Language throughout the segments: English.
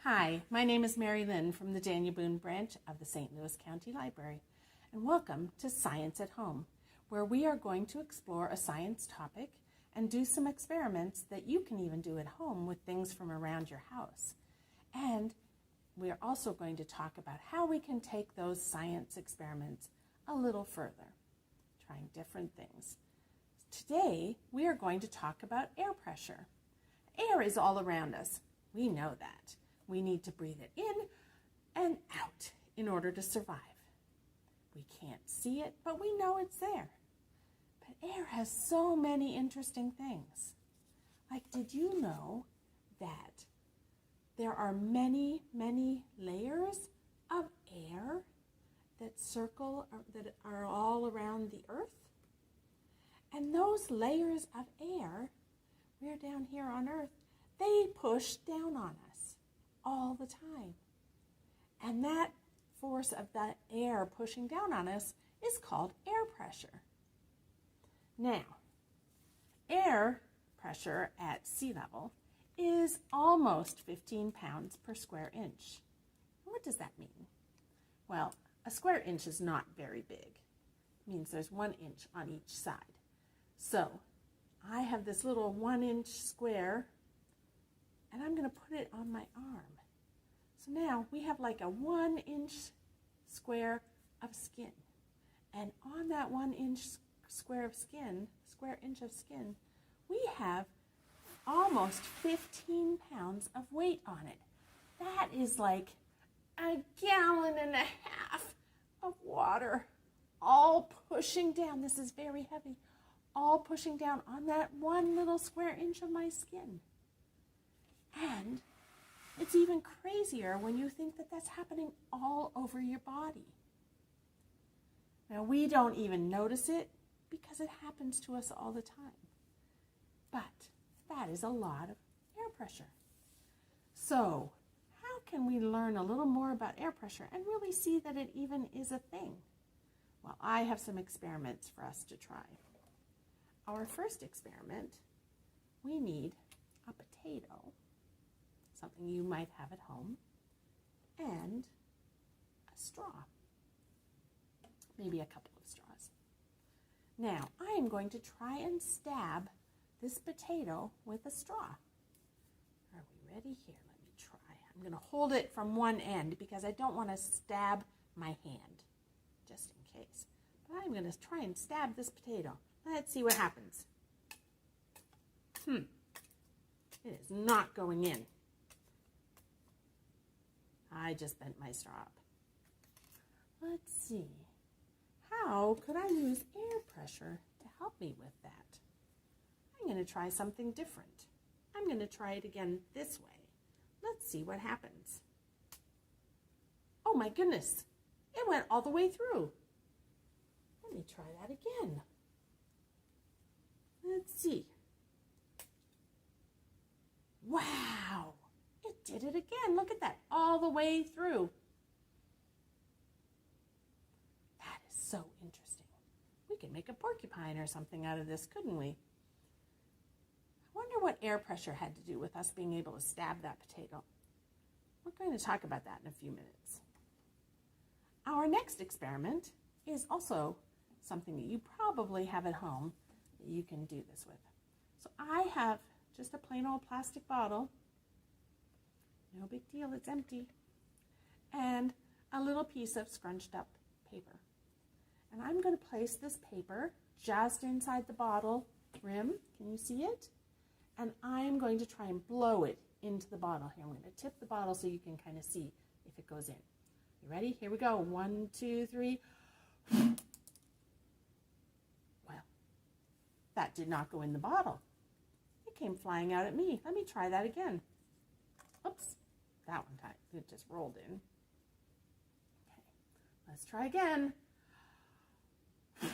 Hi, my name is Mary Lynn from the Daniel Boone branch of the St. Louis County Library, and welcome to Science at Home, where we are going to explore a science topic and do some experiments that you can even do at home with things from around your house. And we are also going to talk about how we can take those science experiments a little further, trying different things. Today, we are going to talk about air pressure. Air is all around us. We know that. We need to breathe it in and out in order to survive. We can't see it, but we know it's there. But air has so many interesting things. Like, did you know that there are many, many layers of air that that are all around the earth? And those layers of air, we're down here on earth, they push down on us all the time. And that force of that air pushing down on us is called air pressure. Now, air pressure at sea level is almost 15 pounds per square inch. What does that mean? Well, a square inch is not very big. It means there's 1 inch on each side. So I have this little 1 inch square, and I'm going to put it on my arm. So now we have like a 1 inch square of skin. And on that 1 inch square inch of skin, we have almost 15 pounds of weight on it. That is like a gallon and a half of water, all pushing down. This is very heavy, all pushing down on that one little square inch of my skin. And it's even crazier when you think that that's happening all over your body. Now, we don't even notice it because it happens to us all the time. But that is a lot of air pressure. So, how can we learn a little more about air pressure and really see that it even is a thing? Well, I have some experiments for us to try. Our first experiment, we need a potato, something you might have at home, and a straw, maybe a couple of straws. Now, I am going to try and stab this potato with a straw. Are we ready? Here, let me try. I'm going to hold it from one end because I don't want to stab my hand, just in case. But I'm going to try and stab this potato. Let's see what happens. It is not going in. I just bent my straw up. Let's see. How could I use air pressure to help me with that? I'm going to try something different. I'm going to try it again this way. Let's see what happens. Oh my goodness, it went all the way through. Let me try that again. Let's see. Wow, it did it again. Look at that, all the way through. That is so interesting. We could make a porcupine or something out of this, couldn't we? I wonder what air pressure had to do with us being able to stab that potato. We're going to talk about that in a few minutes. Our next experiment is also something that you probably have at home that you can do this with. So I have just a plain old plastic bottle. No big deal, it's empty. And a little piece of scrunched up paper. And I'm going to place this paper just inside the bottle rim. Can you see it? And I'm going to try and blow it into the bottle. Here, I'm going to tip the bottle so you can kind of see if it goes in. You ready? Here we go. 1, 2, 3. Well, that did not go in the bottle. It came flying out at me. Let me try that again. Oops, that one time it just rolled in. Okay, let's try again. I'm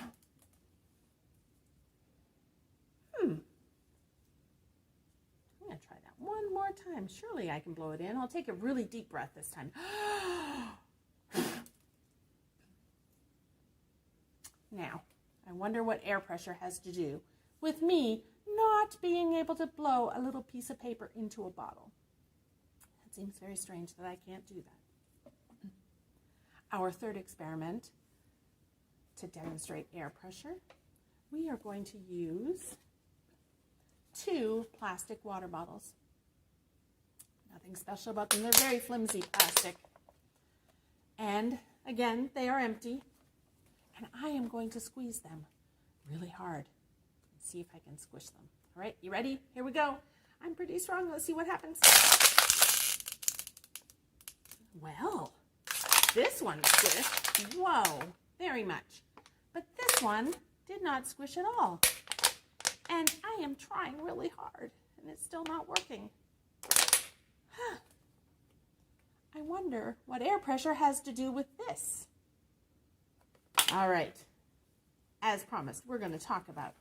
going to try that one more time. Surely I can blow it in. I'll take a really deep breath this time. Now, I wonder what air pressure has to do with me not being able to blow a little piece of paper into a bottle. That's Seems very strange that I can't do that. Our third experiment, to demonstrate air pressure, we are going to use 2 plastic water bottles. Nothing special about them. They're very flimsy plastic. And again, they are empty. And I am going to squeeze them really hard and see if I can squish them. All right, you ready? Here we go. I'm pretty strong. Let's see what happens. Well, this one squished. Whoa, very much. But this one did not squish at all. And I am trying really hard, and it's still not working. I wonder what air pressure has to do with this. All right. As promised, we're going to talk about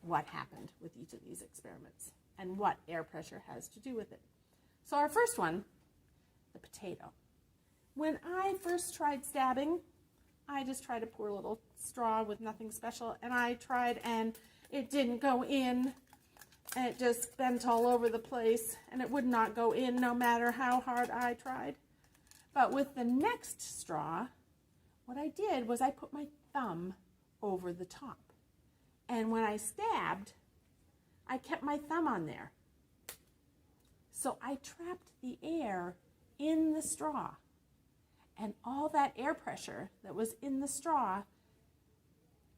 what happened with each of these experiments and what air pressure has to do with it. So our first one, the potato. When I first tried stabbing, I just tried a poor little straw with nothing special, and I tried and it didn't go in, and it just bent all over the place, and it would not go in no matter how hard I tried. But with the next straw, what I did was I put my thumb over the top. And when I stabbed, I kept my thumb on there. So I trapped the air in the straw. And all that air pressure that was in the straw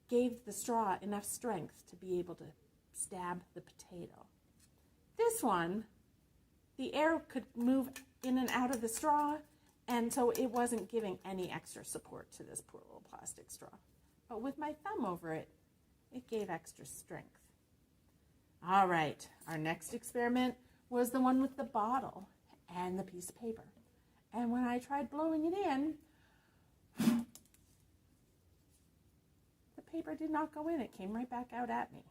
gave the straw enough strength to be able to stab the potato. This one, the air could move in and out of the straw, and so it wasn't giving any extra support to this poor little plastic straw. But with my thumb over it, it gave extra strength. All right, our next experiment was the one with the bottle and the piece of paper. And when I tried blowing it in, the paper did not go in. It came right back out at me.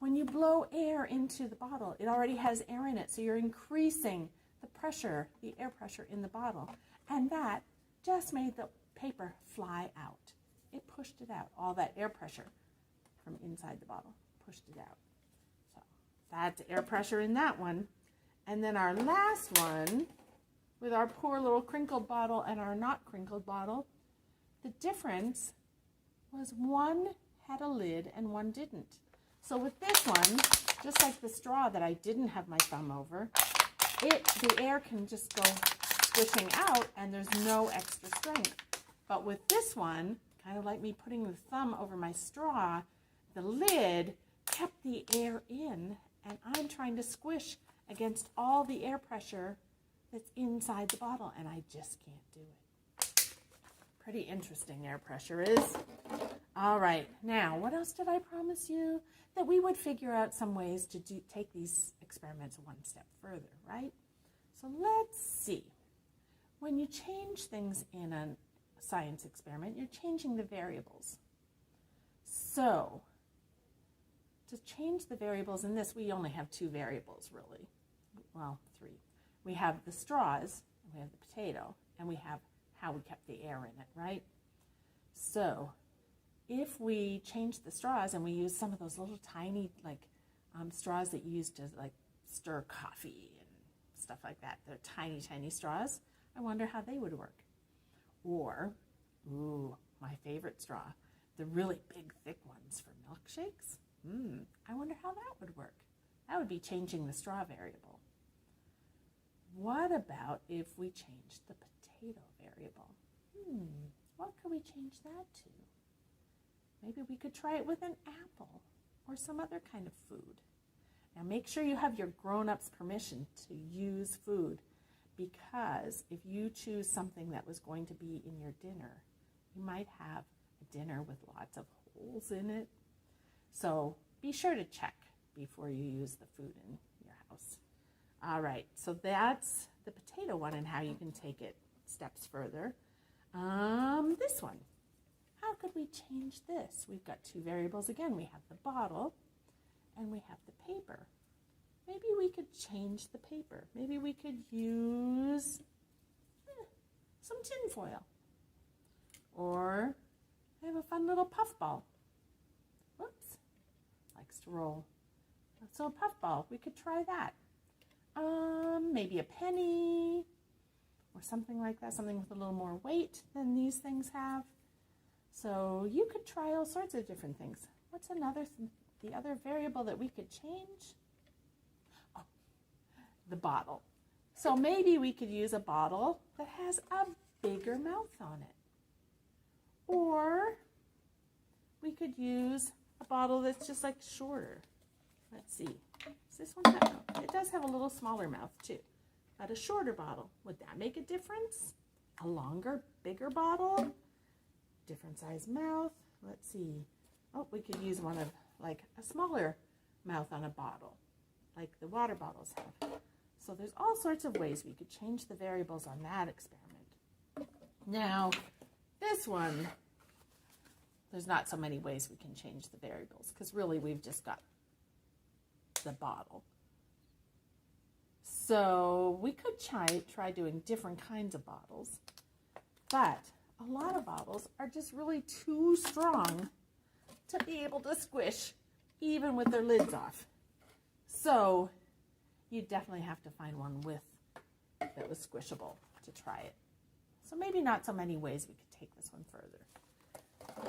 When you blow air into the bottle, it already has air in it, so you're increasing the pressure, the air pressure in the bottle. And that just made the paper fly out. It pushed it out. All that air pressure from inside the bottle pushed it out. So that's air pressure in that one. And then our last one, with our poor little crinkled bottle and our not crinkled bottle, the difference was one had a lid and one didn't. So with this one, just like the straw that I didn't have my thumb over, the air can just go squishing out and there's no extra strength. But with this one, kind of like me putting the thumb over my straw, the lid kept the air in, and I'm trying to squish against all the air pressure that's inside the bottle, and I just can't do it. Pretty interesting air pressure is. All right, now what else did I promise you? That we would figure out some ways to take these experiments one step further, right? So let's see. When you change things in a science experiment, you're changing the variables. So to change the variables in this, we only have 2 variables really. Well, 3. We have the straws, we have the potato, and we have how we kept the air in it, right? So if we change the straws and we use some of those little tiny straws that you use to stir coffee and stuff like that, they're tiny, tiny straws, I wonder how they would work. Or, my favorite straw, the really big, thick ones for milkshakes. I wonder how that would work. That would be changing the straw variable. What about if we changed the potato variable? What could we change that to? Maybe we could try it with an apple or some other kind of food. Now make sure you have your grown-ups' permission to use food, because if you choose something that was going to be in your dinner, you might have a dinner with lots of holes in it. So be sure to check before you use the food in your house. All right, so that's the potato one and how you can take it steps further. This one, how could we change this? We've got 2 variables again. We have the bottle and we have the paper. Maybe we could change the paper. Maybe we could use some tin foil. Or I have a fun little puffball. Whoops, likes to roll. So a puffball, we could try that. Maybe a penny or something like that, something with a little more weight than these things have. So you could try all sorts of different things. What's the other variable that we could change? Oh, the bottle. So maybe we could use a bottle that has a bigger mouth on it. Or we could use a bottle that's just like shorter. Let's see. Does this one have? It does have a little smaller mouth too, but a shorter bottle. Would that make a difference? A longer, bigger bottle? Different size mouth. Let's see. Oh, we could use one of like a smaller mouth on a bottle, like the water bottles have. So there's all sorts of ways we could change the variables on that experiment. Now, this one, there's not so many ways we can change the variables because really we've just got the bottle. So we could try doing different kinds of bottles, but a lot of bottles are just really too strong to be able to squish even with their lids off. So you definitely have to find one that was squishable to try it. So maybe not so many ways we could take this one further.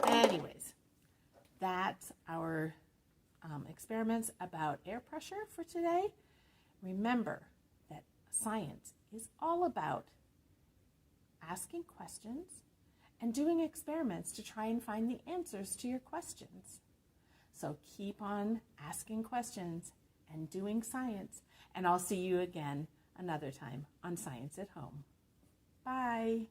Anyways, that's our experiments about air pressure for today. Remember that science is all about asking questions and doing experiments to try and find the answers to your questions. So keep on asking questions and doing science, and I'll see you again another time on Science at Home. Bye.